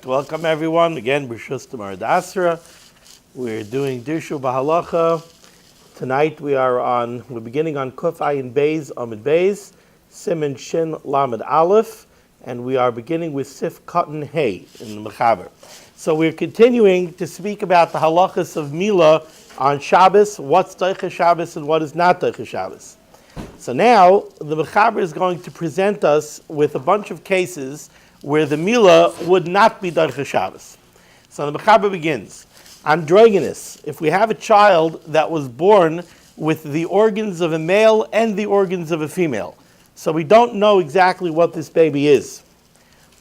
Welcome everyone. Again, B'Shus Tamar Dasra. We're doing Dirshu B'Halacha. Tonight we're beginning on Kuf Ayin Beis, Amid Beis, Siman Shin Lamed Aleph, and we are beginning with Sif Cotton Hay in the Mechaber. So we're continuing to speak about the halachas of Mila on Shabbos, what's Teicha Shabbos and what is not Teicha Shabbos. So now the Mechaber is going to present us with a bunch of cases where the Mila would not be Teicha Shabbos. So the Mechaber begins. Androgynous, if we have a child that was born with the organs of a male and the organs of a female, so we don't know exactly what this baby is.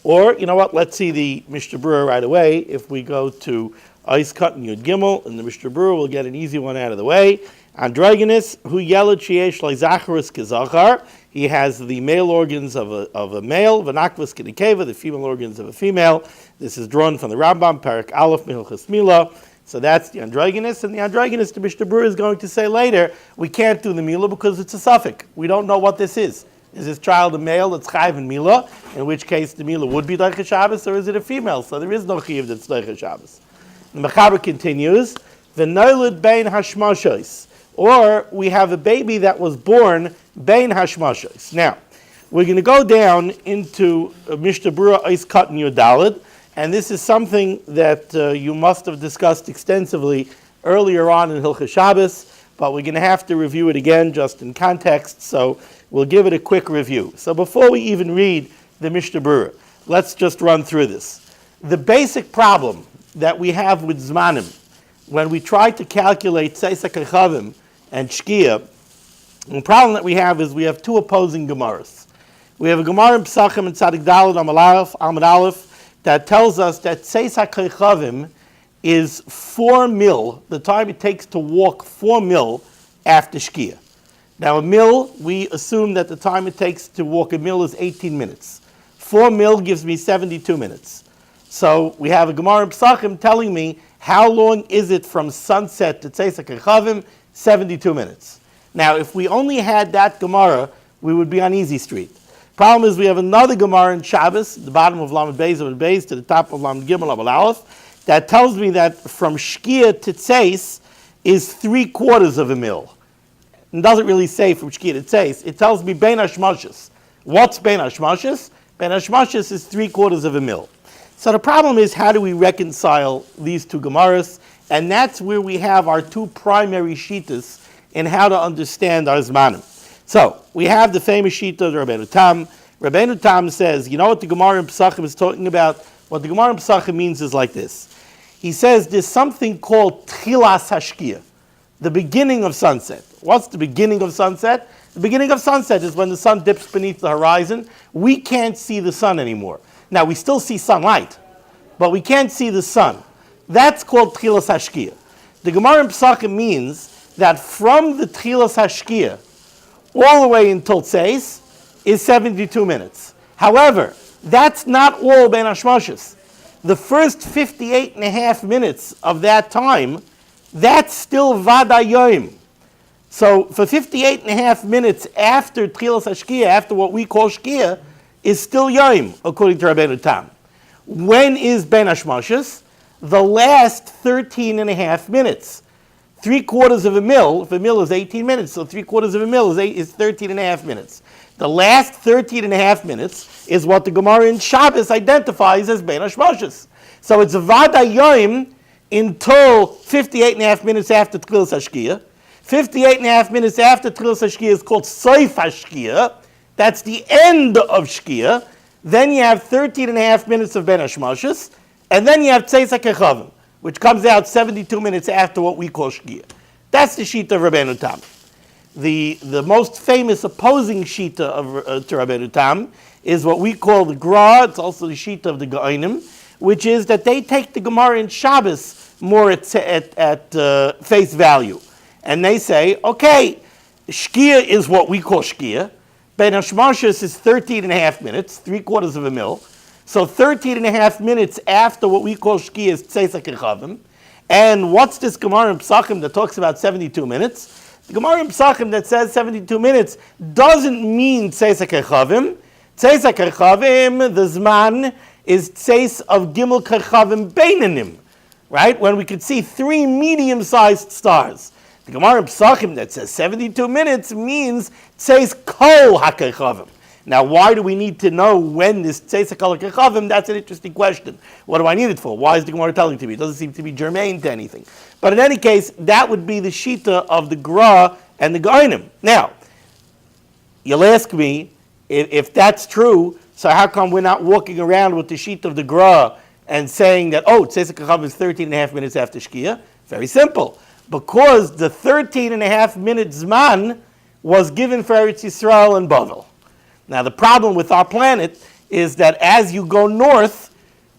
Or, you know what, let's see the Mishnah Berurah right away. If we go to Eis Katan Yud Gimel, and the Mishnah Berurah will get an easy one out of the way. Androgynous, hu yelad sheyesh lezacharus kezachar. He has the male organs of a male, v'nakvus kedekeva, the female organs of a female. This is drawn from the Rambam, Parak Aleph, Mihilchas Mila. So that's the androgynous, and the androgynous, the Mishnah Berurah is going to say later, we can't do the Mila because it's a suffix. We don't know what this is. Is this child a male that's chayv in Mila, in which case the Mila would be Teicha Shabbos, or is it a female? So there is no chiyuv that's Teicha Shabbos. The Mechaber continues, v'noiled bein hashmashos, or we have a baby that was born bein hashmashos. Now, we're going to go down into Mishnah Berurah Eis Katan Yud Daled, and this is something that you must have discussed extensively earlier on in Hilchos Shabbos, but we're going to have to review it again just in context, so we'll give it a quick review. So before we even read the Mishnah Berurah, let's just run through this. The basic problem that we have with Zmanim, when we try to calculate Seif Kechavim and Shkia, the problem that we have is we have two opposing Gemaras. We have a Gemara in Pesachim and Tzadik Daled Amud Aleph that tells us that Seif Kechavim is 4 mil, the time it takes to walk 4 mil after Shkia. Now a mil, we assume that the time it takes to walk a mil is 18 minutes. 4 mil gives me 72 minutes. So we have a Gemara in Pesachim telling me how long is it from sunset to Seif Kechavim? 72 minutes. Now if we only had that Gemara, we would be on easy street. Problem is we have another Gemara in Shabbos, the bottom of Lamed Beis to the top of Lamed Gimel Amud Aleph, that tells me that from Shkia to Tzeis is 3/4 of a mil. It doesn't really say from Shkia to Tzeis. It tells me Bein Hashmashos. What's Bein Hashmashos? Bein Hashmashos is 3/4 of a mil. So the problem is, how do we reconcile these two Gemaras? And that's where we have our two primary shittas in how to understand our Zmanim. So we have the famous shita of Rabbeinu Tam. Rabbeinu Tam says, you know what the Gemara in Pesachim is talking about? What the Gemara in Pesachim means is like this. He says there's something called Tchilas Hashkia, the beginning of sunset. What's the beginning of sunset? The beginning of sunset is when the sun dips beneath the horizon. We can't see the sun anymore. Now, we still see sunlight, but we can't see the sun. That's called Tchilas Hashkia. The Gemara in Pesachim means that from the Tchilas Hashkia all the way until Tzeis is 72 minutes. However, that's not all Bein Hashmashos. The first 58 and a half minutes of that time, that's still Vadayim. So for 58 and a half minutes after Tchilas Hashkia, after what we call Shkia, is still Yom, according to Rabbeinu Tam. When is Bein Hashmashos? The last 13 and a half minutes. 3/4 of a mil, if a mil is 18 minutes, so 3/4 of a mil is 13 and a half minutes. The last 13 and a half minutes is what the Gemara in Shabbos identifies as Bein Hashmashos. So it's Vada Yom until 58 and a half minutes after Tchilas Hashkia. 58 and a half minutes after Tchilas Hashkia is called Seif Hashkia. That's the end of Shkia. Then you have 13 and a half minutes of Bein Hashmashos, and then you have Seif Kechavim, which comes out 72 minutes after what we call Shkia. That's the Shita of Rabbeinu Tam. The most famous opposing Shita to Rabbeinu Tam is what we call the Gra. It's also the Shita of the Gaonim, which is that they take the Gemara in Shabbos more at face value. And they say, okay, Shkia is what we call Shkia. Bein Hashmashos is 13 and a half minutes, 3/4 of a mil. So 13 and a half minutes after what we call Shkia is Seif Kechavim. And what's this Gemara in Pesachim that talks about 72 minutes? The Gemara in Pesachim that says 72 minutes doesn't mean Seif Kechavim. Seif Kechavim, the Zman, is tzeis of Gimel Kachavim Beinanim, right? When we could see 3 medium-sized stars. The Gemara in Psachim that says 72 minutes means tzeis Kol HaKachavim. Now, why do we need to know when this tzeis Kol HaKachavim? That's an interesting question. What do I need it for? Why is the Gemara telling it to me? It doesn't seem to be germane to anything. But in any case, that would be the shita of the Gra and the Gainim. Now, you'll ask me, if that's true, so how come we're not walking around with the sheet of the Gra and saying that, Tzeis HaKachavim is 13 and a half minutes after Shkia? Very simple. Because the 13 and a half minute Zman was given for Eretz Yisrael and Bavel. Now the problem with our planet is that as you go north,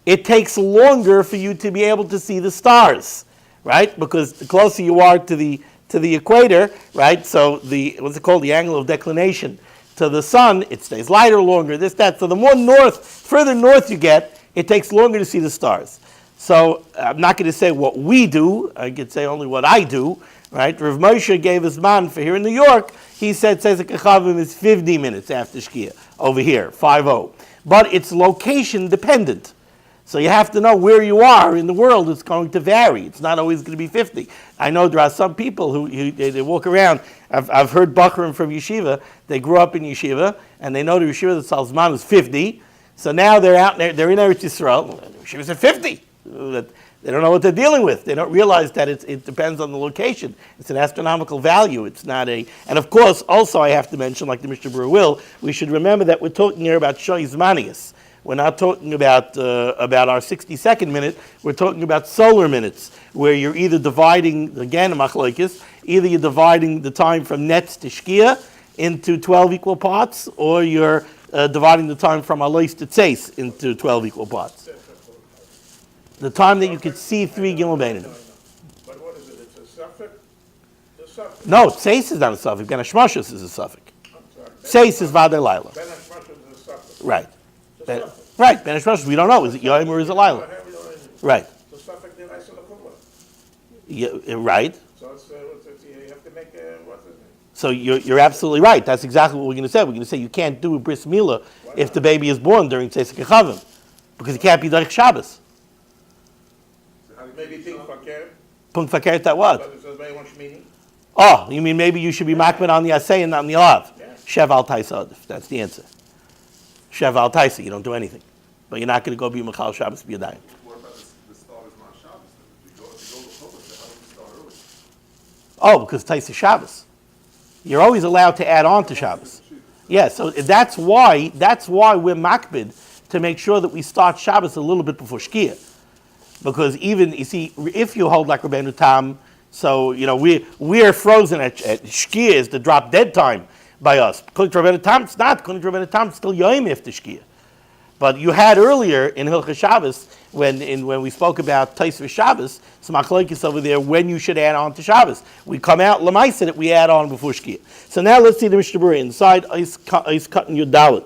it takes longer for you to be able to see the stars, right? Because the closer you are to the equator, right? So what's it called? The angle of declination to the sun, it stays lighter longer, this, that. So the more further north you get, it takes longer to see the stars. So I'm not going to say what we do, I could say only what I do, right? Rav Moshe gave us man for here in New York, he said Tzeis HaKachavim is 50 minutes after Shkia, over here, 5-0. But it's location dependent. So you have to know where you are in the world. It's going to vary. It's not always going to be 50. I know there are some people who they walk around. I've heard Bachrim from Yeshiva. They grew up in Yeshiva, and they know the Yeshiva that Salzman is 50. So now they're out there. They're in Eretz Yisrael. The Yeshiva's at 50. They don't know what they're dealing with. They don't realize that it depends on the location. It's an astronomical value. It's not a... And of course, also I have to mention, like the Mishnah Berurah will, we should remember that we're talking here about Shoy Zmanius. We're not talking about our 60-second minute. We're talking about solar minutes, where you're either dividing, again, machlokes, either you're dividing the time from Netz to Shkia into 12 equal parts, or you're dividing the time from Alois to Tzeis into 12 equal parts. The time that you could see 3 Gimel Beinanim. But what is it? It's a suffix? It's a suffix. No, Tzeis is not a suffix. Ben Hashmashos is a suffix. Tzeis is Vadei Laila. Ben Hashmashos is a suffix. Right. Right, Ben Hashmashos, we don't know. Is it Yom or is it Laila? Right. It's a suffix in Eisel Chumra. Yeah, right. So you have to make what's his name? So you're absolutely right. That's exactly what we're going to say. We're going to say you can't do a bris milah if the baby is born during Tzeis HaKachavim, because it can't be Derech Shabbos. Maybe Pink Fakir. Punkt Fakert, that what? But it says maybe one Shmini. Oh, you mean maybe you should be makbid on the Asay and not on the Alav? Yeah. Shev al Taisa, that's the answer. Shev al Taisa, you don't do anything. But you're not going to go be Machal Shabbos b'yadayim. What about the start is not Shabbos? If you go to public, how do you start early? Oh, because Taisa Shabbos. You're always allowed to add on to Shabbos. Yeah, so that's why we're makbid to make sure that we start Shabbos a little bit before Shkia. Because even, you see, if you hold like Rabbeinu Tam, so, we're frozen at Shkia is the drop dead time by us. According to Rabbeinu Tam, it's not. According to Rabbeinu Tam, it's still Yom after Shkia. But you had earlier in Hilchah Shabbos, when we spoke about Tais Shabbos, some machlokes over there, when you should add on to Shabbos. We come out, Lamaisa, that we add on before Shkia. So now let's see the Mishnah Berurah inside Is Cutting Yudalit.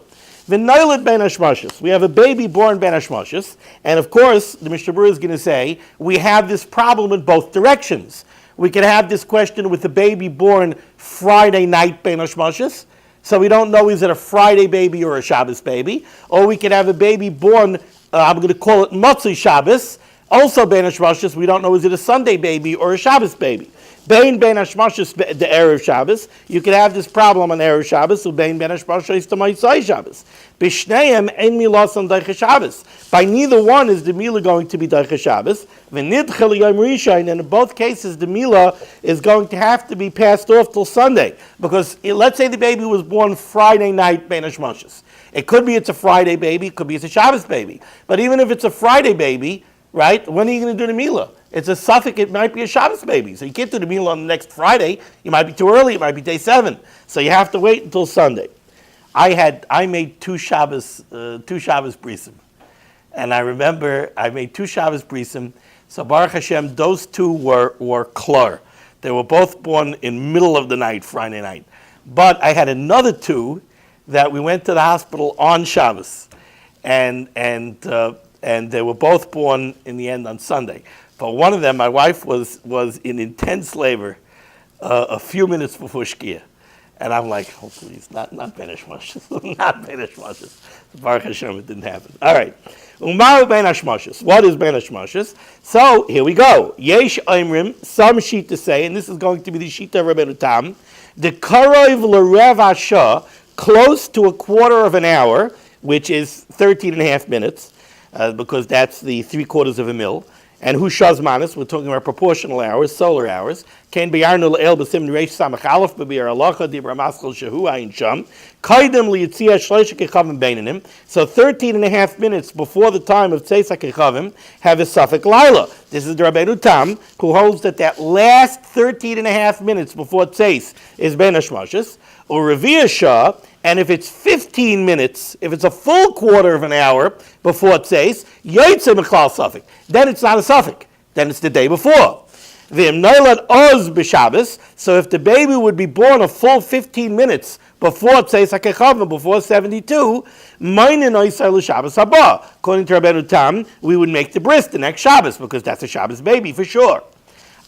V'noiled ben hashmashos. We have a baby born ben hashmashos, and of course, the Mishnah Berurah is going to say we have this problem in both directions. We could have this question with the baby born Friday night ben hashmashos, so we don't know is it a Friday baby or a Shabbos baby, or we could have a baby born, I'm going to call it Motzei Shabbos, also ben hashmashos. We don't know is it a Sunday baby or a Shabbos baby. Bein ben hashmashos the Erev Shabbos. You could have this problem on Erev Shabbos. So bein ben hashmashos the Motzei Shabbos. B'shneim ein milas on Deicha Shabbos. By neither one is the milah going to be Deicha Shabbos. V'nidchel yom rishon, and in both cases the milah is going to have to be passed off till Sunday, because let's say the baby was born Friday night ben hashmashos. It could be it's a Friday baby. It could be it's a Shabbos baby. But even if it's a Friday baby, right? When are you going to do the milah? It's a suffix, it might be a Shabbos baby. So you can't do the milah on the next Friday. You might be too early, it might be day 7. So you have to wait until Sunday. I made two Shabbos brisim. And I remember I made 2 Shabbos brisim. So Baruch Hashem, those 2 were klar. They were both born in middle of the night, Friday night. But I had another 2 that we went to the hospital on Shabbos. And they were both born in the end on Sunday. But one of them, my wife was in intense labor a few minutes before Shkia. And I'm like, oh please, not Ben Hashmashis, not Ben Hashmashis. Baruch Hashem, it didn't happen. All right. Umaru Ben Hashmashis. What is Ben Hashmashis? So here we go. Yesh Oimrim, some Shita say, and this is going to be the Shita of Rabbeinu Tam, the Karov L'Rev Hashah, close to a quarter of an hour, which is 13 and a half minutes, because that's the 3/4 of a mil. And Hushaz Manis, we're talking about proportional hours, solar hours. Kain B'yarnu L'el B'sim Reish Samach Aleph B'bir Alacha Dibra Maschel Shehu Ayin Sham. Kaidem Liyitzia Shloisha Kechavim Beinanim. So 13 and a half minutes before the time of Tzeis HaKechavim have a Safek Laila. This is the Rabbeinu Tam, who holds that last 13 and a half minutes before Tzeis is Ben Hashmashis. Or Revi'ah Shah, and if it's 15 minutes, if it's a full quarter of an hour before Tzeis, Yotzei Mechlal Safek. Then it's not a Safek. Then it's the day before. V'im Noilad Oz B'Shabbos, so if the baby would be born a full 15 minutes before Tzeis HaKechavim, before 72, Meinen Oisai L'Shabbos Haba. According to Rabbeinu Tam, we would make the bris the next Shabbos, because that's a Shabbos baby for sure.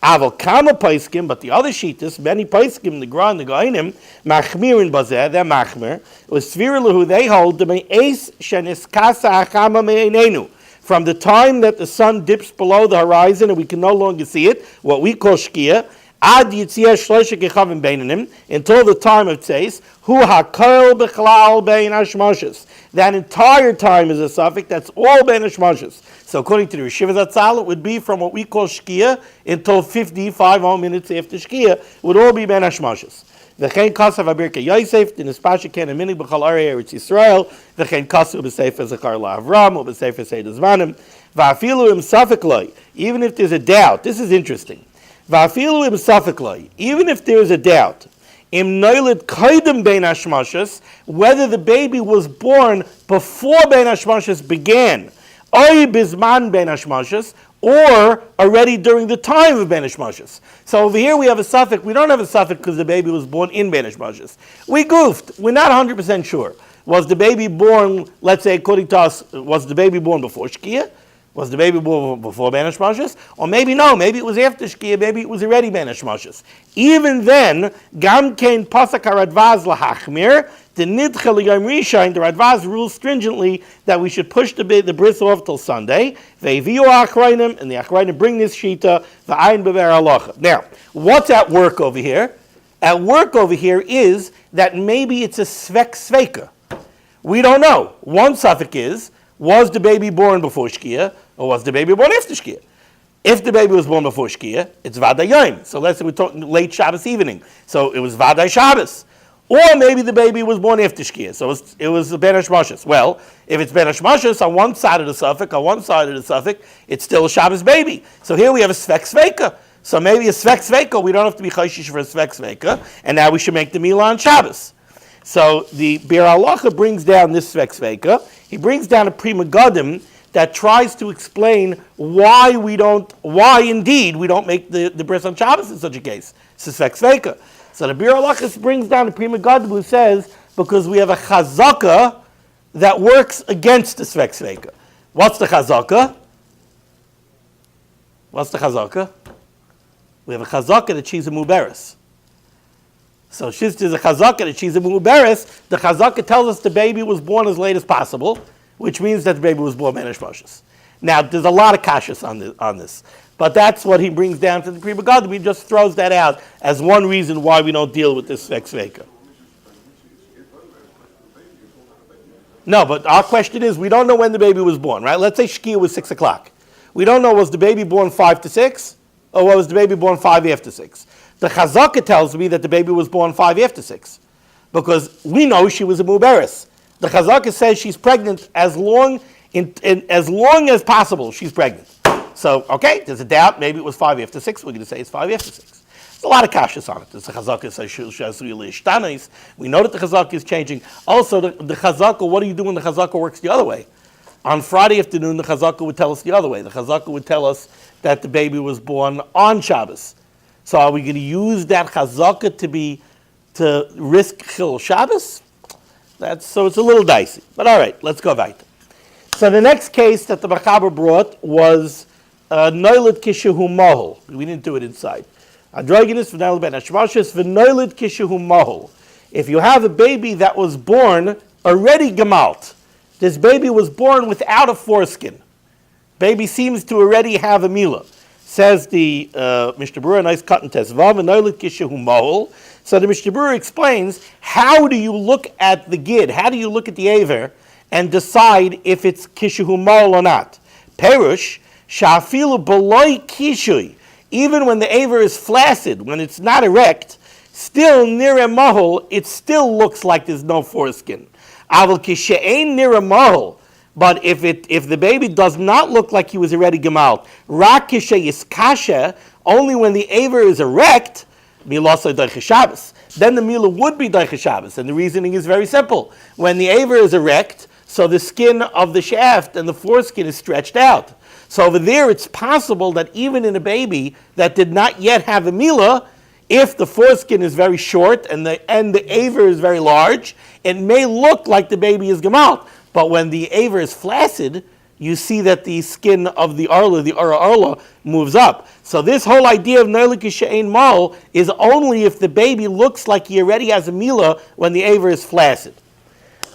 Aval kama paiskim, but the other shitas, many paiskim, the Gra and the Gainim, machmirin bazeh, they're machmir, was svirilahu, they hold the me'es sheniskasa achama me'enenu. From the time that the sun dips below the horizon and we can no longer see it, what we call shkia, ad yitziyah shloisha kechavim beinanim, until the time of tzeis, hu hakol b'chlal bein hashmoshes. That entire time is a suffix, that's all bein hashmoshes. So according to the Rishiva Zatzal, it would be from what we call Shkia until 55 minutes after Shkia, would all be Ben Hashmashis. V'chein kasav abirka Yosef, the Nespasha ken aminik b'chal arei Eretz Yisrael, v'chein kasav b'sefer Zechar la'Avram, or b'sefer Seder Zmanim, v'afilu im safek loy, even if there's a doubt, this is interesting, v'afilu im safek loy, even if there is a doubt, im noiled kaidem Ben Hashmashis, whether the baby was born before Ben Hashmashis began, Oy bizman ben hashmashis, or already during the time of ben hashmashis. So over here we have a suffix. We don't have a suffix because the baby was born in ben hashmashis. We goofed. We're not 100% sure. Was the baby born, let's say according to us, was the baby born before Shkia? Was the baby born before Ben Hashmashis? Or maybe no, maybe it was after Shkia, maybe it was already Ben Hashmashis. Even then, Gam Kein Pasak HaRadvaz Lahachmir, the Nidcha L'Yom Rishon, the Radvaz rules stringently that we should push the bris off till Sunday. Ve'viu Achrayim, and the Achrayim bring this Shita, V'ayin Beber Halacha. Now, what's at work over here? At work over here is that maybe it's a Svek Sveka. We don't know. One suffix is, was the baby born before Shkia, or was the baby born after Shkia? If the baby was born before Shkia, it's Vaday Yom. So let's say we're talking late Shabbos evening. So it was Vaday Shabbos. Or maybe the baby was born after Shkia. So it was Ben Hashmashis. Well, if it's Ben Hashmashis on one side of the suffix, it's still a Shabbos baby. So here we have a Svek Sveka. So maybe a Svek Sveka, we don't have to be Chayshish for a Svek Sveka, and now we should make the Milah on Shabbos. So the Bir Halacha brings down this Svek Sveka. He brings down a Prima Gadim that tries to explain why indeed we don't make the bris on Shabbos in such a case. It's a Svek Sveka. So the Bir Halacha brings down a Prima Gadim who says, because we have a Chazaka that works against the Svek Sveka. What's the Chazaka? We have a Chazaka that she's a Muberis. So there's a Chazaka that she's a Muberis. The Chazaka tells us the baby was born as late as possible, which means that the baby was born Ben Hashmashis. Now, there's a lot of kashas on this, but that's what he brings down to the Pri Begadim. He just throws that out as one reason why we don't deal with this Svek Sveka. No, but our question is, we don't know when the baby was born, right? Let's say Shkia was 6 o'clock. We don't know, was the baby born 5 to 6, or was the baby born 5 after 6? The Chazaka tells me that the baby was born 5 after 6, because we know she was a Muberis. The Chazaka says she's pregnant as long as possible. She's pregnant. So, okay, there's a doubt. Maybe it was 5 after 6. We're going to say it's 5 after 6. There's a lot of kashas on it. There's the Chazaka says we know that the Chazaka is changing. Also, the Chazaka, what do you do when the Chazaka works the other way? On Friday afternoon, the Chazaka would tell us the other way. The Chazaka would tell us that the baby was born on Shabbos. So are we going to use that Chazaka to risk Chil Shabbos? So it's a little dicey. But all right, let's go right. So the next case that the Machaber brought was Noilid Kishahu Mohel. We didn't do it inside. Androgynous v'Noilid ben Hashmashis v'Noilid Kishahu Mohel. If you have a baby that was born already gemalt, this baby was born without a foreskin. Baby seems to already have a mila. Says the Mishnah Berurah, nice cut and test. So the Mishnah Berurah explains, how do you look at the gid? How do you look at the aver and decide if it's kishuhu ma'ol or not? Perush, shafilu b'loi kishui. Even when the aver is flaccid, when it's not erect, still nira mahol, it still looks like there's no foreskin. Aval kishe'ein nira mahol. But if the baby does not look like he was already gemalt, rak kishe kasha, only when the aver is erect, milasa doiche Shabbos, then the mila would be doiche Shabbos. And the reasoning is very simple. When the aver is erect, so the skin of the shaft and the foreskin is stretched out. So over there, it's possible that even in a baby that did not yet have a mila, if the foreskin is very short and the aver is very large, it may look like the baby is gemalt. But when the aver is flaccid, you see that the skin of the arla moves up. So this whole idea of Noilik She'ein Ma'ol is only if the baby looks like he already has a mila when the aver is flaccid.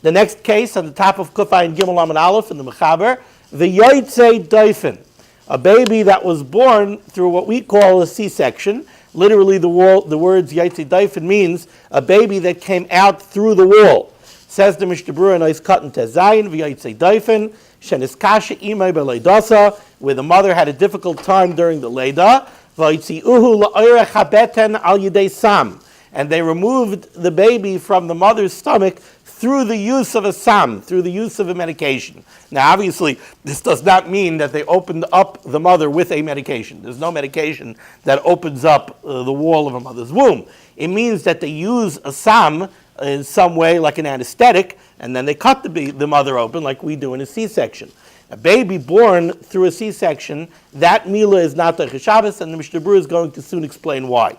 The next case on the top of Kufay and Gimel Amud Aleph in the Mechaber, the Yotzei Doifen, a baby that was born through what we call a C-section. Literally the words Yotzei Doifen means a baby that came out through the wall. Says the Mishnah Berurah, nice cut and tezayin, v'yotzei doifen, shenis kasha imay b'leidasa, where the mother had a difficult time during the leida, v'yotziuhu la'orech habeten al yidei sam, and they removed the baby from the mother's stomach through the use of a sam, through the use of a medication. Now, obviously, this does not mean that they opened up the mother with a medication. There's no medication that opens up the wall of a mother's womb. It means that they use a sam in some way, like an anesthetic, and then they cut the mother open like we do in a C-section. A baby born through a C-section, that mila is not Doiche Shabbos, and the Mishnah Berurah is going to soon explain why.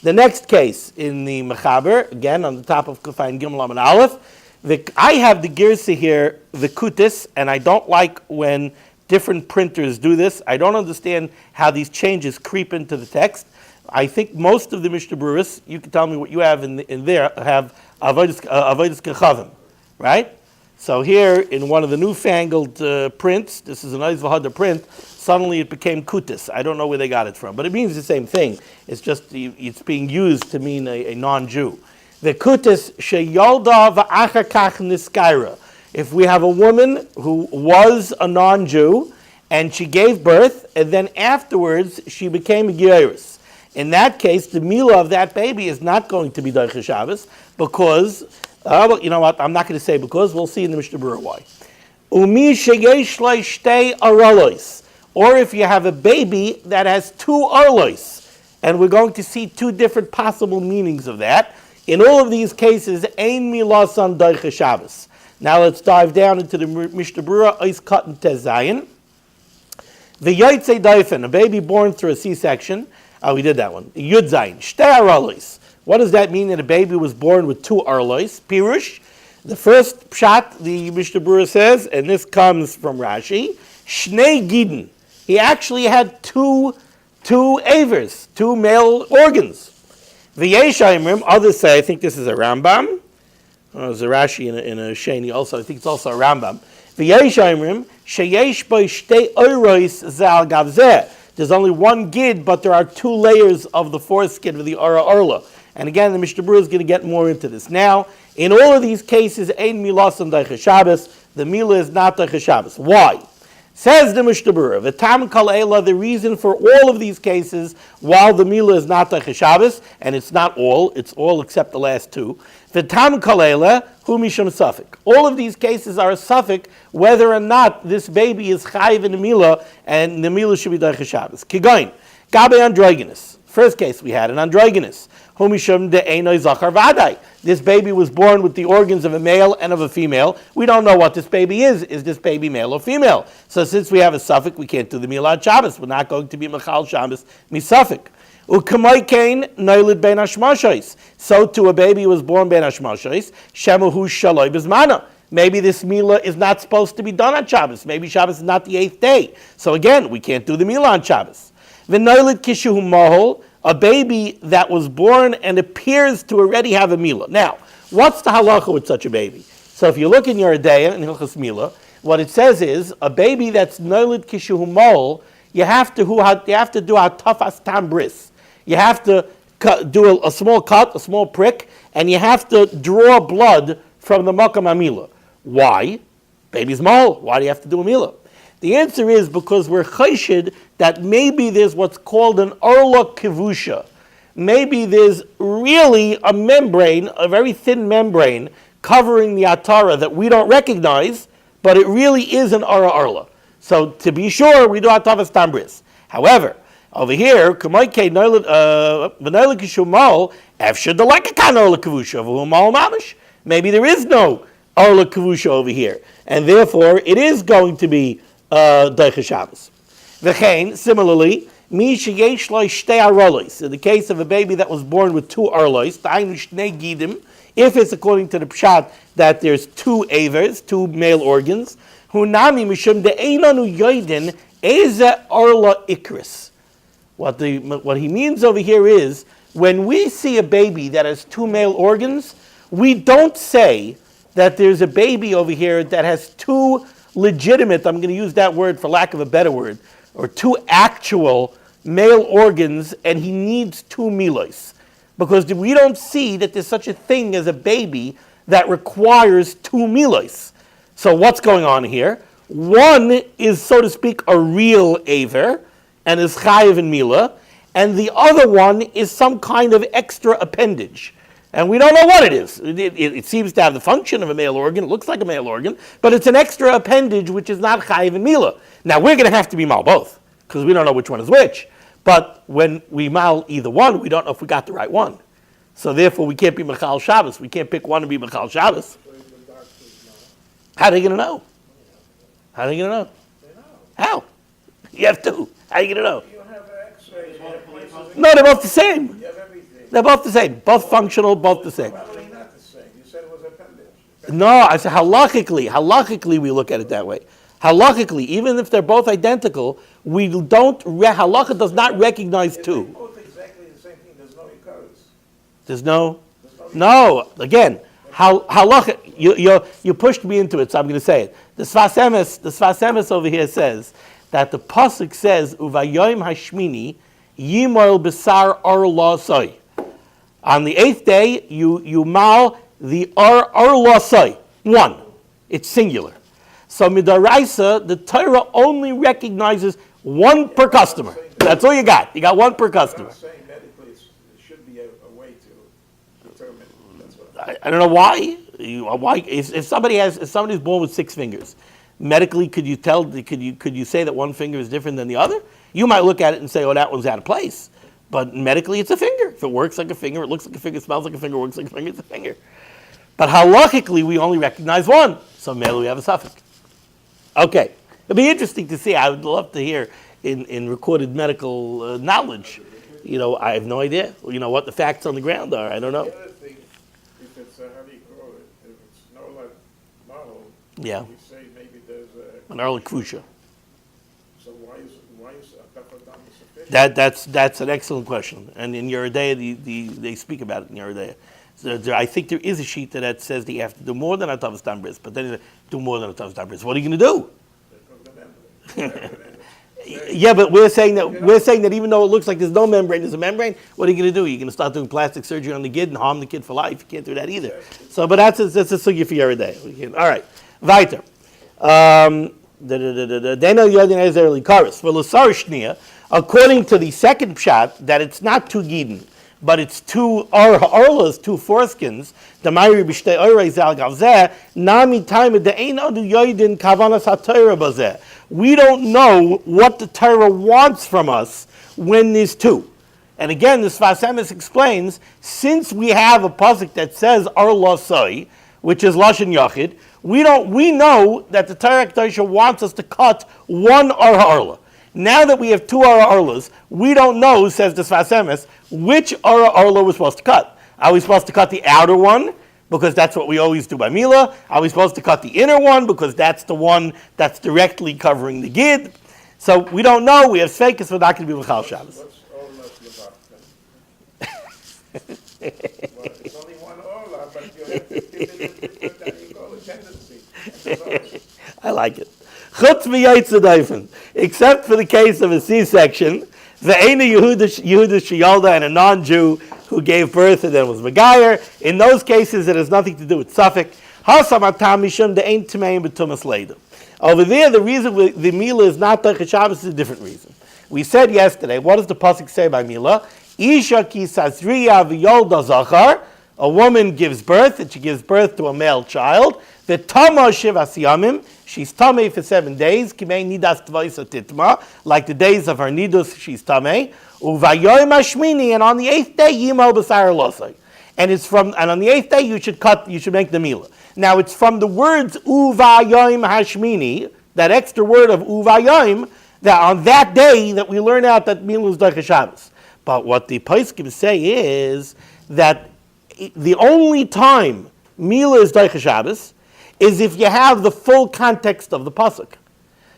The next case in the Mechaber, again on the top of Kufay and Gimel Amud Aleph, I have the girsa here, the kutis, and I don't like when different printers do this. I don't understand how these changes creep into the text. I think most of the Mishnah Berurahs, you can tell me what you have in there, have avodas kechavim, right? So here in one of the newfangled prints, this is an Oz V'Hada print, suddenly it became kutis. I don't know where they got it from, but it means the same thing. It's just, it's being used to mean a non-Jew. The kutis sheyolda v'achar kach niskaira. If we have a woman who was a non-Jew, and she gave birth, and then afterwards she became a geiris. In that case, the mila of that baby is not going to be Doiche Shabbos because, well, you know what, I'm not going to say because, we'll see in the Mishnah Berurah why. Umi sheyesh lo shtei arlois, or if you have a baby that has two arlois, and we're going to see two different possible meanings of that. In all of these cases, ein milas on Doiche Shabbos. Now let's dive down into the Mishnah Berurah, Ois Kat and Tezayin. The Yotzei Doifen, a baby born through a C-section. Oh, we did that one. Yud Zayin, Shtei Arlois. What does that mean that a baby was born with two Arlois? Pirush. The first pshat, the Mishnah Berurah says, and this comes from Rashi, Shnei Gidin. He actually had two avers, two male organs. V'yesh Imrim, others say, I think this is a Rambam. There's a Rashi in a Sheni also, I think it's also a Rambam. V'yesh Imrim, Sheyesh Bo Shtei Oirois Zal Gavzeh. There's only one gid, but there are two layers of the foreskin of the Orla. And again, the Mishnah Berurah is going to get more into this. Now, in all of these cases, Ein Milas on Doiche Shabbos, the Mila is not Doiche Shabbos. Why? Says the Mishnah Berurah, V'tam Kal Eila, the reason for all of these cases, while the Mila is not Doiche Shabbos, and it's not all, it's all except the last two, V'tam Kal Eila, Hu Mishum Safek. All of these cases are a Safek, whether or not this baby is Chayiv in the Mila, and the Mila should be Doiche Shabbos. Kigoin, Gabe Androgynous. First case we had, an androgynous. Hu Mishum De'enoi Zachar V'adai. This baby was born with the organs of a male and of a female. We don't know what this baby is. Is this baby male or female? So since we have a Safek, we can't do the Milad Shabbos. We're not going to be Mechal Shabbos Misafek. Ukamai Kain Noilid Ben Hashmashos. So too a baby was born Ben Hashmashos. Shemuhu Shaloi Bizmana. Maybe this Mila is not supposed to be done on Shabbos. Maybe Shabbos is not the 8th day. So again, we can't do the Mila on Shabbos. V'noilid Kishuhu Mahol. A baby that was born and appears to already have a Mila. Now, What's the halacha with such a baby? So if you look in your Adaya in Hilchas Mila, what it says is a baby that's nolid kishu mol, you have to do a tafas tam bris. You have to do a small cut, a small prick, and you have to draw blood from the makam amila. Why? Baby's mole. Why do you have to do a mila? The answer is because we're chayshid that maybe there's what's called an orla kivusha. Maybe there's really a membrane, a very thin membrane, covering the atara that we don't recognize, but it really is an arla. So to be sure, we do atavas tambris. However, over here, maybe there is no arla kavusha over here, and therefore it is going to be Deicha Shabbos. V'chein, similarly, mi sheyesh lo shtei arolos. In the case of a baby that was born with two arlos, ta'aynu shnei gidim, if it's according to the pshat that there's two avers, two male organs, hunami mishum de'einanu yoidin eze arla ikris. What he means over here is, when we see a baby that has two male organs, we don't say that there's a baby over here that has two legitimate, I'm going to use that word for lack of a better word, or two actual male organs, and he needs two milos. Because we don't see that there's such a thing as a baby that requires two milos. So what's going on here? One is, so to speak, a real aver, and is chayiv and mila, and the other one is some kind of extra appendage. And we don't know what it is. It seems to have the function of a male organ. It looks like a male organ, but it's an extra appendage which is not chayiv and mila. Now we're going to have to be mal both, because we don't know which one is which. But when we mal either one, we don't know if we got the right one. So therefore we can't be Mechal Shabbos. We can't pick one and be Mechal Shabbos. How are they going to know? How are they going to know? How? You have two. How are you going to know? You have an X-ray. No, they're both the same. You have everything. They're both the same. Both functional, both the same. Probably not the same. You said it was appendage. No, I said halachically we look at it that way. Halachically, even if they're both identical, we don't, halacha does not recognize If two. they're both exactly the same thing, there's no occurrence. There's no, again, halacha, you pushed me into it, so I'm going to say it. The Sfas Emes over here says that the pasuk says, Uvayoim hashmini yimol besar arla soy. On the 8th day, you mal the arla soy. One. It's singular. So midaraisa, the Torah only recognizes one per customer. That's all you got. You got one per customer. I'm saying medically it should be a way to determine. That's what I don't know why. Why if somebody's born with 6 fingers, medically could you say that one finger is different than the other? You might look at it and say, oh, that one's out of place. But medically it's a finger. If it works like a finger, it looks like a finger, smells like a finger, works like a finger, it's a finger. But halachically we only recognize one. So maybe we have a suffix. Okay. It'd be interesting to see. I would love to hear in recorded medical knowledge. I have no idea. What the facts on the ground are. I don't know. the other thing, if it's how do you call it? If it's no like model, Yeah. we say maybe there's a. An early kusha. So why is Atafadam sufficient? That's an excellent question. And in Yeridea, they speak about it in Yeridea. So I think there is a sheet that says that you have to do more than a Tavas Tambris, but then do more than a Tavas Tambris. What are you going to do? Yeah, but we're saying that even though it looks like there's no membrane, there's a membrane. What are you going to do? You're going to start doing plastic surgery on the kid and harm the kid for life. You can't do that either. So, but that's a sugya for Yeridea. All right, weiter. According to the second pshat, that it's not 2 gidin, but it's 2 arlas, 2 foreskins. The Mayri b'shtei oirei zal gavzeh nami time the ein adu yoidin kavanas haTorah bazeh. We don't know what the Torah wants from us when there's 2. And again, the Sfas Emes explains, since we have a pasuk that says arla soy, which is lashon yachid, we know that the Torah Kedosha wants us to cut 1 arla. Now that we have 2 arlas, we don't know, says the Sfas Emes, which arla we're supposed to cut. Are we supposed to cut the outer one, because that's what we always do by Mila? Are we supposed to cut the inner one, because that's the one that's directly covering the gid? So we don't know. We have Sveikis, we're not going to be Mechal Shabbos. What's Orla Levat then? Well, it's only one Orla, but you I like it. Chutz v'yaitze daifen. Except for the case of a C-section, ve'ena Yehuda sheyalda, and a non-Jew who gave birth and then was megayer. In those cases, it has nothing to do with suffix. Hasam atam mishum de'ein tmeim b'tumas leida. Over there, the reason the Mila is not Doicha Shabbos is a different reason. We said yesterday, what does the pasuk say by Mila? Isha ki sazriya v'yolda zachar. A woman gives birth, and she gives birth to a male child. The tama shivas yamim. She's tamei for 7 days. Kimei nidas tvaisa titma. Like the days of her nidus, she's tamei. Uvayoyim hashmini. And on the 8th day, yimo b'sar losai. And on the 8th day, you should make the Mila. Now, it's from the words uvayoyim hashmini, that extra word of uvayoyim, that on that day that we learn out that Mila is Doicha Shabbos. But what the poskim say is that the only time Mila is Doicha Shabbos is if you have the full context of the pasuk.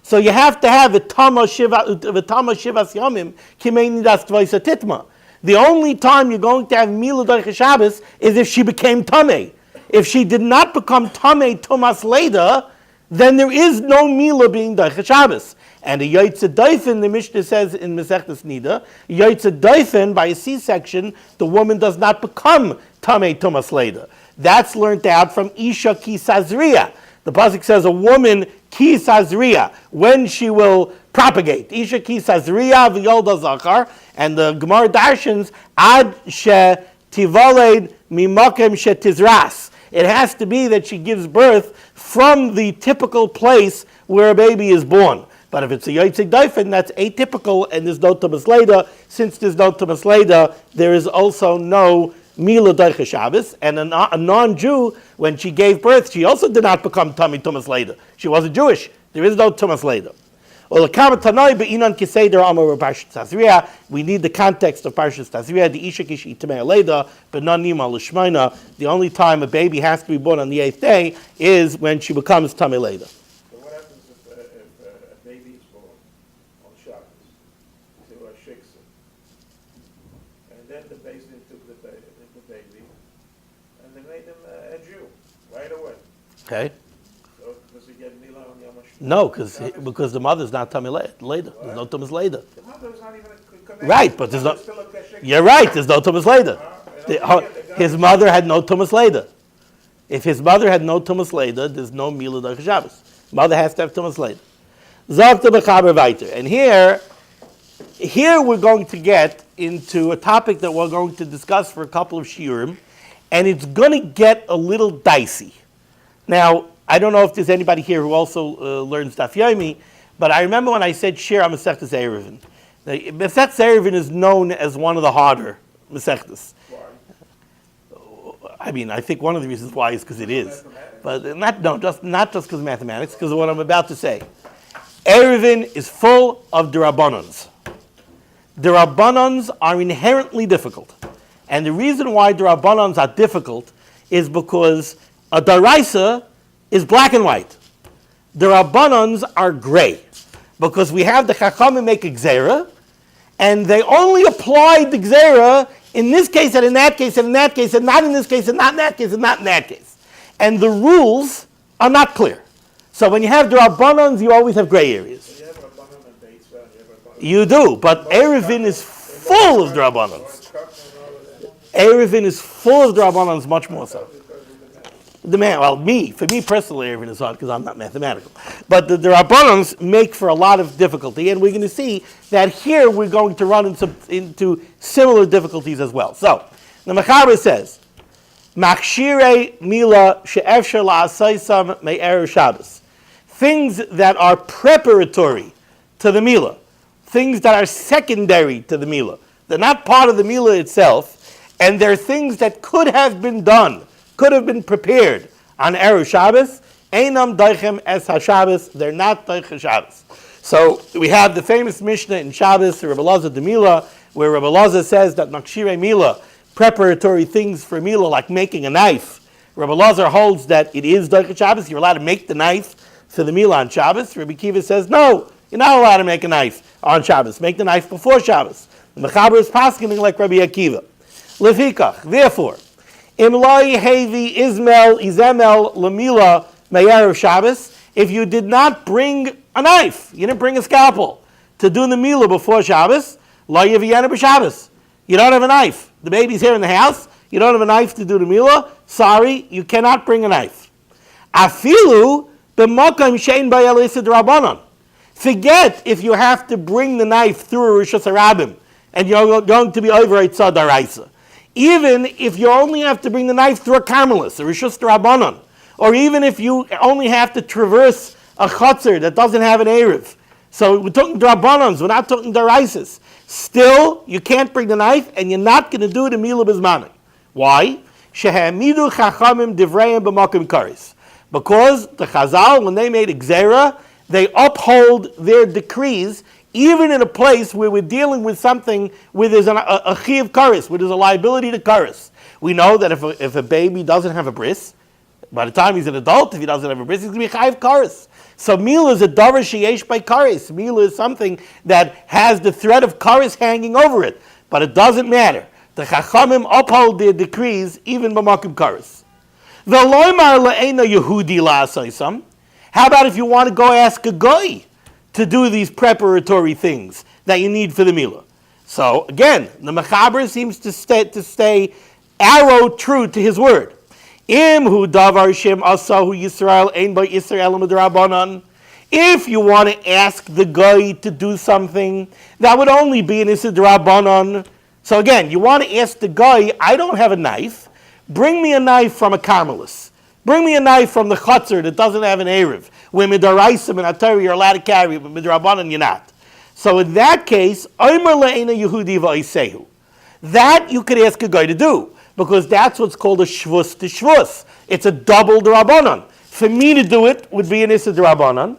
So you have to have v'tama shivas yomim kimei nidas tvaisa titma. The only time you're going to have Mila Doicha Shabbos is if she became tamei. If she did not become tamei tumas leida, then there is no Mila being Doicha Shabbos. And a Yaitze Daifen, the Mishnah says in Masechtas Nida, Yaitze Daifen, by a C-section, the woman does not become Tamei Tumas Leida. That's learned out from Isha Ki Sazriya. The pasuk says a woman Ki Sazriya, when she will propagate. Isha Ki Sazriya v'yolda zachar, and the Gemara darshans Ad she tivaled mimakem she tizras. It has to be that she gives birth from the typical place where a baby is born. But if it's a Yotzei Daifen, that's atypical, and there's no Tumas Leida. Since there's no Tumas Leida, there is also no Mila Doicha Shabbos. And a non-Jew, when she gave birth, she also did not become Tami Tumas Leida. She wasn't Jewish. There is no Tumas Leida. We need the context of Parshas Tazriya, the Isha Kish Itamei Leida, but non Nima L'Shmaina. The only time a baby has to be born on the 8th day is when she becomes Tami Leida. Then the Beis-Din took the baby, and they made him a Jew right away. Okay. So does he get Mila on Yom HaShmini? No, because the mother's not Tamei Leida. There's no Tumas Leida. The mother's not even connected. Right, but there's no. You're right. There's no Tumas Leida. His mother had no Tumas Leida. If his mother had no Tumas Leida, there's no Mila Doicha Shabbos. Mother has to have Tumas Leida. Zokta b'chaber vayter. And here we're going to get into a topic that we're going to discuss for a couple of shiurim, and it's going to get a little dicey. Now, I don't know if there's anybody here who also learns Daf Yomi, but I remember when I said shir on Masechtas Eruvin. Masechtas Eruvin is known as one of the harder Masechtas. I mean, I think one of the reasons why is because it is. But not just because of mathematics, because of what I'm about to say. Eruvin is full of derabbanans. Derabbanans are inherently difficult. And the reason why derabbanans are difficult is because a daraisa is black and white. Derabbanans are gray. Because we have the chachamim make a gzera, and they only applied the gzera in this case and in that case and in that case and not in this case and not in that case and not in that case. And the rules are not clear. So when you have derabbanans, you always have gray areas. You do, but Eruvin is full of derabbanans. Eruvin is full of derabbanans, much more so. For me personally, Eruvin is hard because I'm not mathematical. But the derabbanans make for a lot of difficulty, and we're going to see that here we're going to run into similar difficulties as well. So, the Mechaber says, Machshirei Mila she'efshar la'asaysam me'erev Shabbos. Things that are preparatory to the Mila. Things that are secondary to the Mila. They're not part of the Mila itself, and they're things that could have been done, could have been prepared on Erev Shabbos. Einam doichem es HaShabbos. They're not doich Shabbos. So we have the famous Mishnah in Shabbos, Rabbi Elazar de Mila, where Rabbi Elazar says that Makshirei Mila, preparatory things for Mila, like making a knife. Rabbi Elazar holds that it is doich Shabbos. You're allowed to make the knife for the Mila on Shabbos. Rabbi Kiva says, no, you're not allowed to make a knife on Shabbos. Make the knife before Shabbos. The Mechaber is paskening like Rabbi Akiva. Lefikach, therefore, Imloi hevi izmel izemel lamila me'erev Shabbos. If you did not bring a knife, you didn't bring a scalpel to do the milah before Shabbos, lo yeviyana b'Shabbos. You don't have a knife. The baby's here in the house. You don't have a knife to do the milah. Sorry, you cannot bring a knife. Afilu b'makam shein b'yel ised rabbanon. Forget if you have to bring the knife through a Rishus Harabim and you're going to be over a Tzad Daraisa. Even if you only have to bring the knife through a Carmelis, a Rishus Rabbanon, or even if you only have to traverse a Chotzer that doesn't have an Erev. So we're talking Drabanons, we're not talking Daraisas. Still, you can't bring the knife and you're not going to do the Milah Bizmani. Why? Shehamidu Chachamim Divrayim B'Makim Karis. Because the Chazal, when they made a Gzera, they uphold their decrees even in a place where we're dealing with something where there's a chi of karis, where there's a liability to karis. We know that if a baby doesn't have a bris, by the time he's an adult, if he doesn't have a bris, he's going to be chi of karis. So mila is a davar sheyesh by karis. Mila is something that has the thread of karis hanging over it, but it doesn't matter. The chachamim uphold their decrees even b'makim karis. V'loymar le'ena Yehudi la'asaysam. How about if you want to go ask a goy to do these preparatory things that you need for the milah? So again, the Mechaber seems to stay arrow true to his word. Im hu davar shem asahu Yisrael ein ba Yisrael midrabanan. If you want to ask the goy to do something, that would only be an Issa Drabanan. So again, you want to ask the goy, I don't have a knife. Bring me a knife from a Carmelis. Bring me a knife from the Chotzer that doesn't have an Erev. Where Midaraisim and Atari you're allowed to carry it, but Midrabanan you're not. So in that case, Omer le'ena Yehudi v'Isehu. That you could ask a guy to do, because that's what's called a shvus to shvus. It's a double Drabanan. For me to do it would be an Issa Drabanan.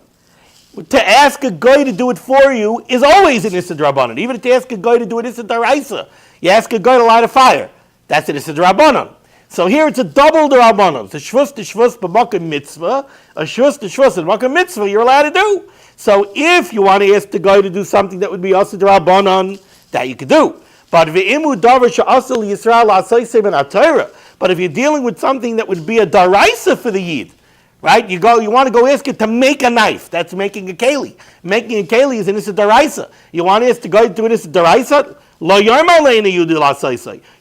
To ask a guy to do it for you is always an Issa Drabanan. Even to ask a guy to do it Issa Daraisa. You ask a guy to light a fire. That's an Issa Drabanan. So here it's a double Drabanan. It's a shvus b'makom mitzvah, a shvus b'makom mitzvah you're allowed to do. So if you want to ask the guy to do something that would be also Drabanan, that you could do. But v'imu davar she'asel Yisrael la'asayse ben atayra. But if you're dealing with something that would be a daraisa for the yid, right? You want to go ask it to make a knife. That's making a keli. Making a keli is an issa daraisa. You want to ask the guy to do an issa daraisa?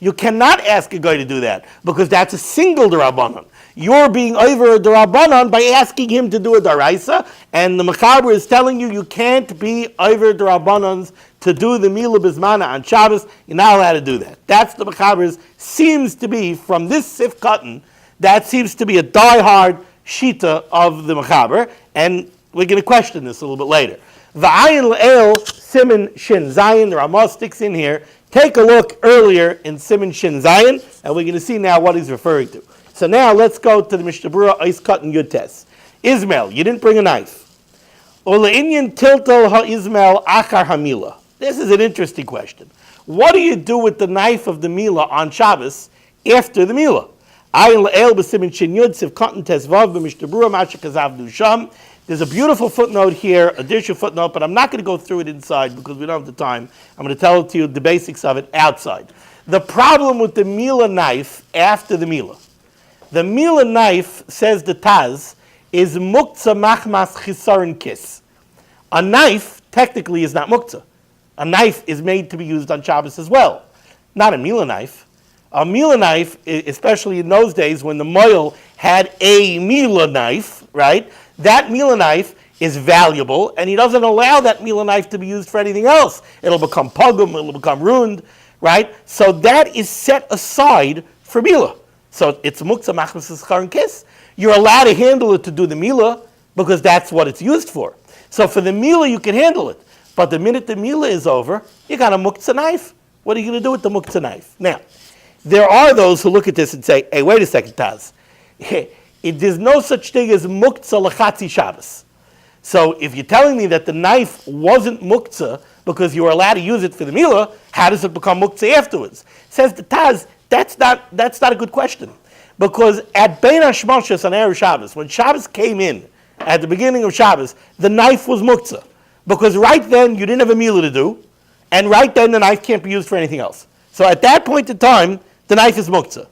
You cannot ask a guy to do that because that's a single darabanan. You're being over a darabanan by asking him to do a daraisa, and the Mechaber is telling you you can't be over darabanans to do the milah bizmana on Shabbos. You're not allowed to do that. That's the Mechaber's seems to be from this sif cotton. That seems to be a diehard shita of the Mechaber, and we're going to question this a little bit later. V'ayin le'el Siman Shin Zayin. The Ramah sticks in here. Take a look earlier in Siman Shin Zayin, and we're going to see now what he's referring to. So now let's go to the Mishnah Berurah Eis Cotton Yutes. Ismail, you didn't bring a knife. Ole'inyan tiltal ha'Ismail achar hamila. This is an interesting question. What do you do with the knife of the milah on Shabbos after the milah? Ayin le'el b'Siman Shin Yud Siv Cotton Tesvav b'Mishnah Berurah Masha Kazav Dusham. There's a beautiful footnote here, a additional footnote, but I'm not going to go through it inside because we don't have the time. I'm going to tell it to you the basics of it outside. The problem with the milah knife after the milah. The milah knife, says the Taz, is muktzah machmas chisaron kis. A knife technically is not muktzah. A knife is made to be used on Shabbos as well. Not a milah knife. A milah knife, especially in those days when the moil had a milah knife, right? That milah knife is valuable, and he doesn't allow that milah knife to be used for anything else. It'll become pogum, it'll become ruined, right? So that is set aside for milah. So it's muktzah machmas chisaron kis. You're allowed to handle it to do the milah because that's what it's used for. So for the milah you can handle it, but the minute the milah is over, you got a muktzah knife. What are you going to do with the muktzah knife? Now, there are those who look at this and say, hey, wait a second, Taz. There's no such thing as muktzah l'chatzi Shabbos. So if you're telling me that the knife wasn't muktzah because you were allowed to use it for the milah, how does it become muktzah afterwards? Says the Taz, that's not a good question. Because at Bein HaShmashos on Erev Shabbos, when Shabbos came in, at the beginning of Shabbos, the knife was muktzah. Because right then you didn't have a milah to do, and right then the knife can't be used for anything else. So at that point in time, the knife is muktzah.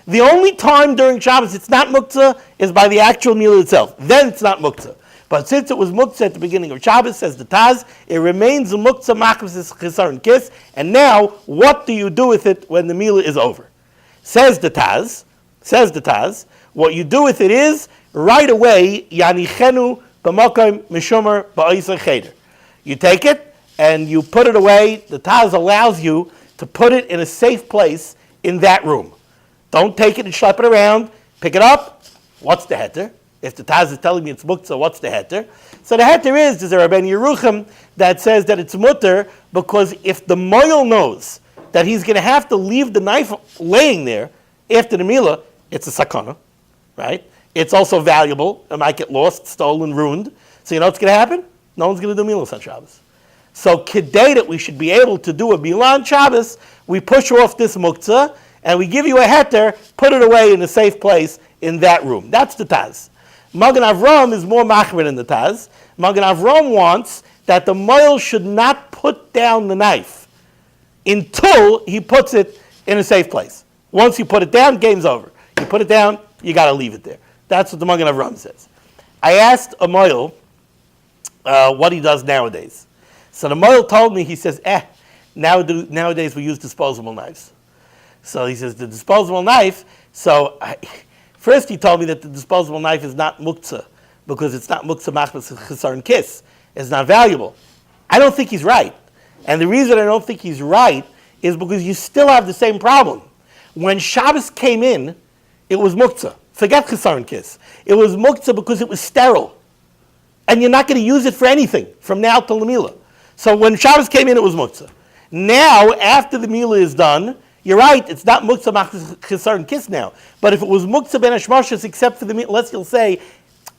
The only time during Shabbos it's not muktzah is by the actual meal itself. Then it's not muktzah. But since it was muktzah at the beginning of Shabbos, says the Taz, it remains a muktzah machmas chisar and kiss. And now, what do you do with it when the meal is over? Says the Taz, what you do with it is, right away, yanichenu b'makom mishomer ba'isar cheder. You take it and you put it away. The Taz allows you to put it in a safe place in that room. Don't take it and schlep it around. Pick it up. What's the heter? If the Taz is telling me it's muktzah, what's the heter? So the heter is, there's a Rabbeinu Yerucham that says that it's mutter because if the moil knows that he's going to have to leave the knife laying there after the milah, it's a sakana, right? It's also valuable. It might get lost, stolen, ruined. So you know what's going to happen? No one's going to do milah on Shabbos. So kedei that we should be able to do a milah on Shabbos, we push off this muktzah and we give you a heter, put it away in a safe place in that room. That's the Taz. Magen Avram is more machmir than the Taz. Magen Avram wants that the moil should not put down the knife until he puts it in a safe place. Once you put it down, game's over. You put it down, you got to leave it there. That's what the Magen Avram says. I asked a moil what he does nowadays. So the moil told me, he says, nowadays we use disposable knives. So he says, the disposable knife, first he told me that the disposable knife is not muktzah, because it's not muktzah machmas chisar and kiss. It's not valuable. I don't think he's right. And the reason I don't think he's right is because you still have the same problem. When Shabbos came in, it was muktzah. Forget chisar and kiss. It was muktzah because it was sterile. And you're not going to use it for anything from now till the milah. So when Shabbos came in, it was muktzah. Now, after the milah is done, you're right, it's not muktzah machmas chisar and kiss now. But if it was muktzah ben hashmashas except for the milah, let's you'll say,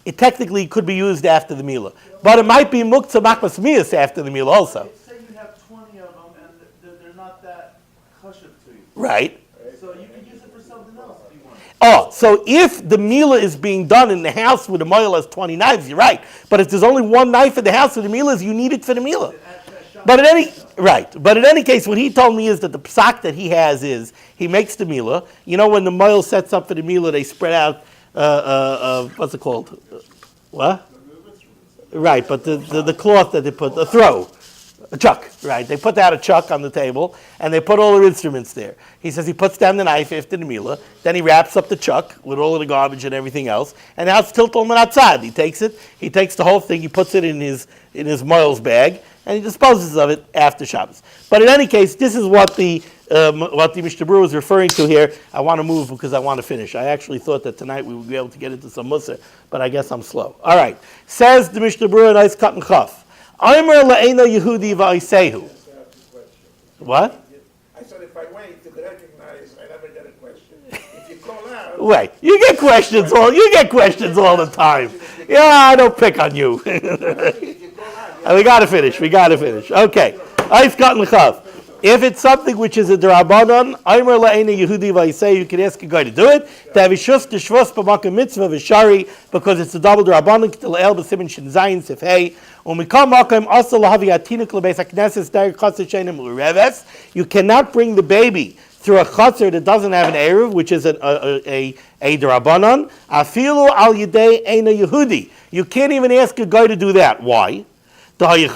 it technically could be used after the milah. But it might be muktzah machmas miyas after the milah also. Say you have 20 of them and they're not that chashuv to you. Right. So you can use it for something else if you want. Oh, so if the milah is being done in the house where the moil has 20 knives, you're right. But if there's only one knife in the house where the milah is, you need it for the milah. But in any case, what he told me is that the psak that he has is he makes the milah. You know, when the moil sets up for the milah, they spread out. What's it called? What? Right, but the cloth that they put, the throw, a chuck. Right, they put out a chuck on the table and they put all their instruments there. He says he puts down the knife after the milah, then he wraps up the chuck with all of the garbage and everything else, and now it's tiltul min outside. He takes the whole thing, he puts it in his moil's bag, and he disposes of it after Shabbos. But in any case, this is what the Mishnah Berurah is referring to here. I want to move because I want to finish. I actually thought that tonight we would be able to get into some Musar, but I guess I'm slow. All right. Says the Mishnah Berurah, nice cut and chaf. Aymer la'ena Yehudi va'iseihu. What? I said if I wait to recognize, I never get a question. If you call out... Wait, you get questions all the time. Yeah, I don't pick on you. We got to finish. Okay. Ice cut and chaf. If it's something which is a drabanan, Aymer la'ena Yehudi va'iseihu, you can ask a guy to do it. Tavishus t'shvus b'makom mitzvah v'shari, because it's a double drabanan. K'tila'el b'siman shin zayin sifhei. You cannot bring the baby through a chatzar that doesn't have an eruv, which is a drabanan. Afilu al yidei eina Yehudi. You can't even ask a guy to do that. Why? Because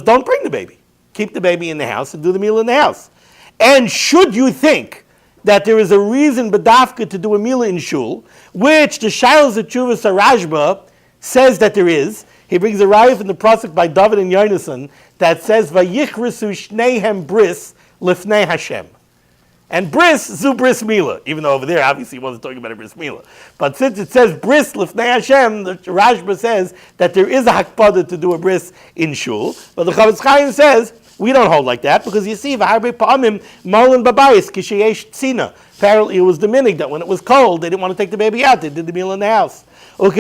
don't bring the baby. Keep the baby in the house and do the meal in the house. And should you think that there is a reason b'dafka to do a meal in shul, which the Shailos Teshuvas Rashba says that there is. He brings a raya from the Pasuk by David and Yonason that says, "Vayichrisu shneihem bris lifnei Hashem." And bris, zu bris mila, even though over there obviously he wasn't talking about a bris mila. But since it says bris lifnei Hashem, the Rashba says that there is a hakpada to do a bris in shul. But the Chavetz Chaim says, we don't hold like that, because you see, v'harbe pa'amim marlin babayis kisheyesh tzina. Apparently it was the minig that when it was cold, they didn't want to take the baby out, they did the meal in the house. If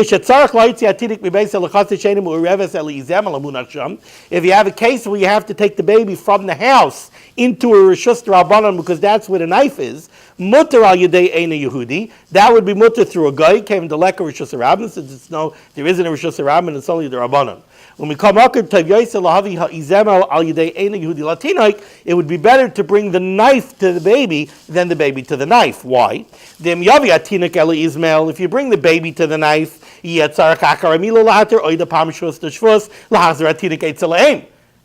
you have a case where you have to take the baby from the house into a reshus rabbanon because that's where the knife is, mutter al yedei eina Yehudi, that would be mutter through a guy, came to leka reshus rabbanon, since there isn't a reshus rabbanon, it's only the rabbanon. When we come it would be better to bring the knife to the baby than the baby to the knife. Why? If you bring the baby to the knife,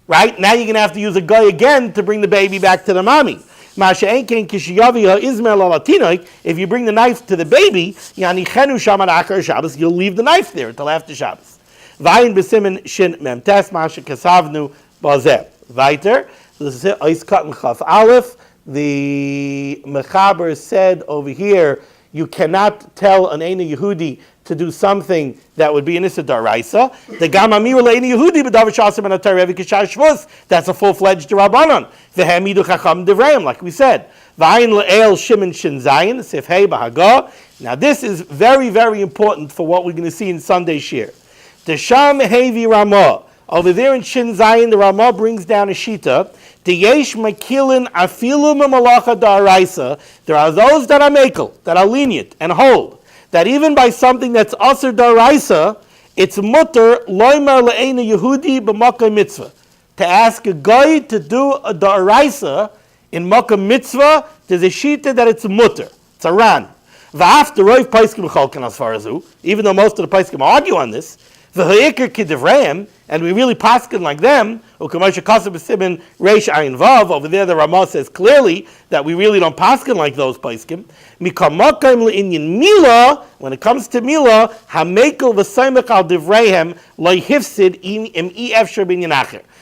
right? Now you're going to have to use a guy again to bring the baby back to the mommy. If you bring the knife to the baby, you'll leave the knife there until after Shabbos. Vayin b'simen shin memtes masha kasavnu bazeh. Weiter, this is Ois Katan Chaf Aleph. The Mechaber said over here, you cannot tell an Eina Yehudi to do something that would be an Issa Daraisa. The Gamamir Le'Eina Yehudi b'davar shasem and atarevi k'shar shvus. That's a full-fledged Rabbanon. V'hemidu chacham devreim, like we said. Vayin le'el shimin shin zayin sif hey b'haga. Now this is very, very important for what we're going to see in Sunday Shir. The Sham Hevi Ramah. Over there in Shin Zayin, the Ramah brings down a shita. The Yesh Makilin Afilu Malacha Daraisa. There are those that are makel, that are lenient and hold, that even by something that's Aser Daraisa, it's mutter loymar le'ena Yehudi b'makkah mitzvah. To ask a guy to do a Daraisa in makkah mitzvah, there's a shita that it's mutter. It's a ran. V'after roiv paiskim cholkan as far as who, even though most of the paiskim argue on this, and we really paskin like them. Over there, the Ramah says clearly that we really don't paskin like those paiskim. When it comes to Mila,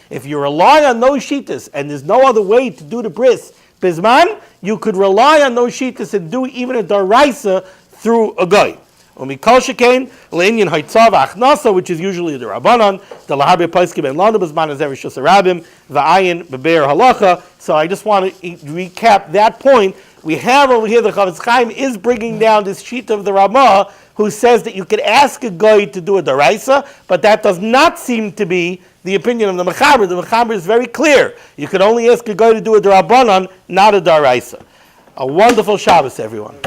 if you rely on those shitas and there's no other way to do the bris bisman, you could rely on those shitas and do even a daraisa through a guy. Umikol shekain le'inyan haitzav achnasa, which is usually the Rabbanon, the lahabe paiskim and lanu b'zman as every shus rabim va'ayin beber halacha. So I just want to recap that point. We have over here the Chavetz Chaim is bringing down this sheet of the Ramah, who says that you could ask a guy to do a daraisa, but that does not seem to be the opinion of the Mechaber. The Mechaber is very clear. You could only ask a guy to do a Rabbanon, not a daraisa. A wonderful Shabbos, everyone.